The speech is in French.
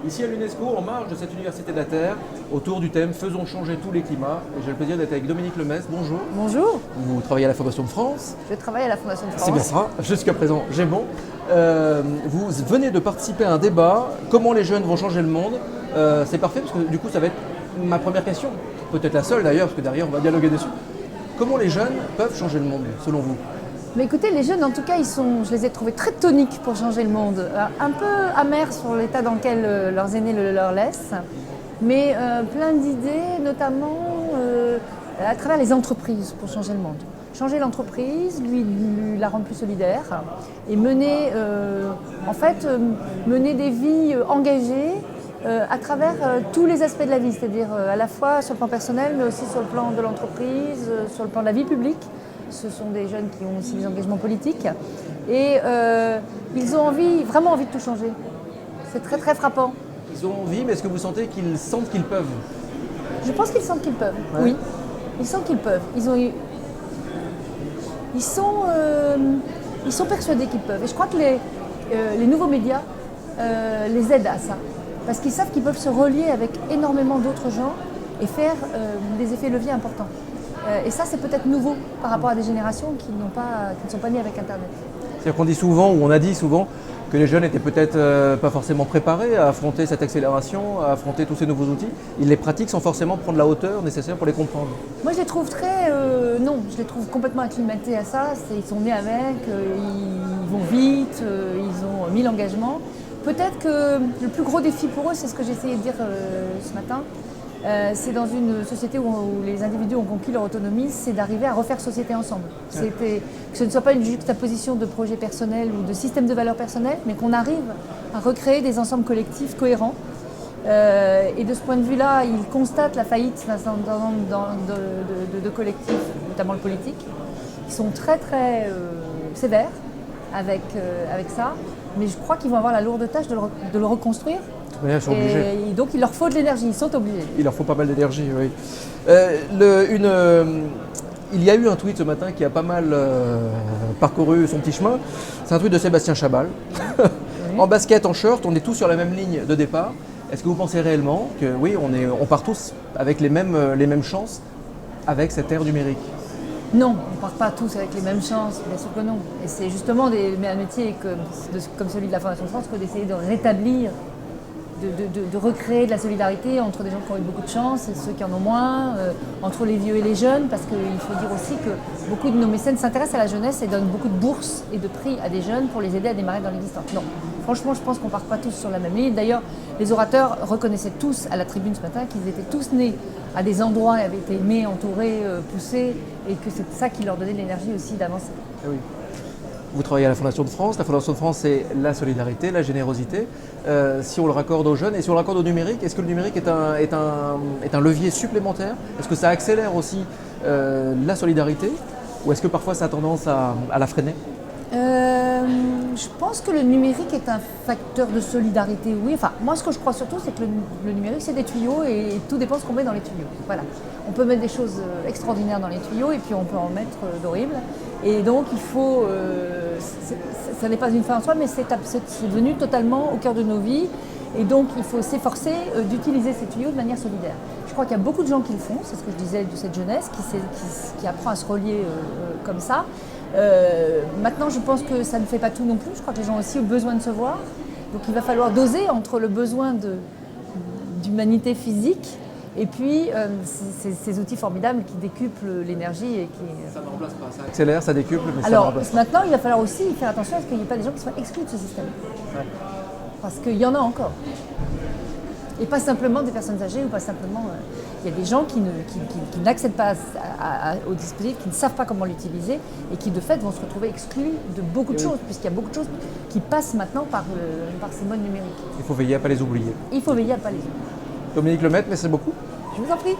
Ici à l'UNESCO, en marge de cette Université de la Terre, autour du thème Faisons changer tous les climats. Et j'ai le plaisir d'être avec Dominique Lemesse. Bonjour. Bonjour, Vous travaillez à la Fondation de France. je travaille à la Fondation de France. C'est bien ça, jusqu'à présent, j'ai bon. Vous venez de participer à un débat. Comment les jeunes vont changer le monde? C'est parfait parce que du coup, ça va être ma première question. Peut-être la seule d'ailleurs, parce que derrière, on va dialoguer dessus. Comment les jeunes peuvent changer le monde, selon vous? Mais écoutez, les jeunes, en tout cas, je les ai trouvés très toniques pour changer le monde. Un peu amers sur l'état dans lequel leurs aînés le leur laissent, mais plein d'idées, notamment à travers les entreprises pour changer le monde. Changer l'entreprise, lui la rendre plus solidaire et mener des vies engagées à travers tous les aspects de la vie, c'est-à-dire à la fois sur le plan personnel, mais aussi sur le plan de l'entreprise, sur le plan de la vie publique. Ce sont des jeunes qui ont aussi des engagements politiques et ils ont vraiment envie de tout changer. C'est très très frappant. Ils ont envie, mais est-ce que vous sentez qu'ils sentent qu'ils peuvent? Je pense qu'ils sentent qu'ils peuvent, Ouais. oui. Ils sentent qu'ils peuvent. Ils sont persuadés qu'ils peuvent. Et je crois que les nouveaux médias les aident à ça. Parce qu'ils savent qu'ils peuvent se relier avec énormément d'autres gens et faire des effets leviers importants. Et ça, c'est peut-être nouveau par rapport à des générations qui ne sont pas nées avec Internet. C'est-à-dire qu'on dit souvent, ou on a dit souvent, que les jeunes n'étaient peut-être pas forcément préparés à affronter cette accélération, à affronter tous ces nouveaux outils. Ils les pratiquent sans forcément prendre la hauteur nécessaire pour les comprendre. Moi, je les trouve je les trouve complètement acclimatés à ça. Ils sont nés avec, ils vont vite, ils ont 1000 engagements. Peut-être que le plus gros défi pour eux, c'est ce que j'ai essayé de dire ce matin, c'est dans une société où les individus ont conquis leur autonomie, c'est d'arriver à refaire société ensemble. Que ce ne soit pas une juxtaposition de projets personnels ou de systèmes de valeurs personnelles, mais qu'on arrive à recréer des ensembles collectifs cohérents. Et de ce point de vue-là, ils constatent la faillite d'un certain nombre de collectifs, notamment le politique, qui sont très très sévères avec ça. Mais je crois qu'ils vont avoir la lourde tâche de le reconstruire. Oui, ils sont obligés. Et donc il leur faut de l'énergie, ils sont obligés. Il leur faut pas mal d'énergie, oui. Il y a eu un tweet ce matin qui a pas mal parcouru son petit chemin. C'est un tweet de Sébastien Chabal. Oui. En basket, en short, on est tous sur la même ligne de départ. Est-ce que vous pensez réellement que oui, on part tous avec les mêmes chances avec cette ère numérique? Non, on ne part pas tous avec les mêmes chances, bien sûr que non. Et c'est justement un métier comme celui de la Fondation de France que d'essayer de rétablir, de recréer de la solidarité entre des gens qui ont eu beaucoup de chance et ceux qui en ont moins, entre les vieux et les jeunes, parce qu'il faut dire aussi que beaucoup de nos mécènes s'intéressent à la jeunesse et donnent beaucoup de bourses et de prix à des jeunes pour les aider à démarrer dans l'existence. Non, franchement, je pense qu'on ne part pas tous sur la même ligne. D'ailleurs, les orateurs reconnaissaient tous à la tribune ce matin qu'ils étaient tous nés à des endroits et avaient été aimés, entourés, poussés, et que c'est ça qui leur donnait de l'énergie aussi d'avancer. Eh oui. Vous travaillez à la Fondation de France. La Fondation de France, c'est la solidarité, la générosité. Si on le raccorde aux jeunes et si on le raccorde au numérique, est-ce que le numérique est un levier supplémentaire? Est-ce que ça accélère aussi la solidarité? Ou est-ce que parfois ça a tendance à la freiner? Je pense que le numérique est un facteur de solidarité, oui. Enfin, moi, ce que je crois surtout, c'est que le numérique, c'est des tuyaux et tout dépend de ce qu'on met dans les tuyaux. Voilà. On peut mettre des choses extraordinaires dans les tuyaux et puis on peut en mettre d'horribles. Et donc, il faut... ça n'est pas une fin en soi, mais c'est devenu totalement au cœur de nos vies. Et donc, il faut s'efforcer d'utiliser ces tuyaux de manière solidaire. Je crois qu'il y a beaucoup de gens qui le font, c'est ce que je disais de cette jeunesse, qui apprend à se relier comme ça. Maintenant, je pense que ça ne fait pas tout non plus. Je crois que les gens aussi ont besoin de se voir. Donc, il va falloir doser entre le besoin d'humanité physique et puis ces outils formidables qui décuplent l'énergie et qui... Ça ne remplace pas, ça accélère, ça décuple, mais ça ne Alors, remplace pas. maintenant, il va falloir aussi faire attention à ce qu'il n'y ait pas des gens qui soient exclus de ce système. Ouais. Parce qu'il y en a encore. Et pas simplement des personnes âgées ou pas simplement... il y a des gens qui n'accèdent pas au dispositif, qui ne savent pas comment l'utiliser et qui de fait vont se retrouver exclus de beaucoup de choses, puisqu'il y a beaucoup de choses qui passent maintenant par ces modes numériques. Il faut veiller à ne pas les oublier. Il faut veiller à ne pas les oublier. Dominique Lemesse, merci beaucoup. Je vous en prie.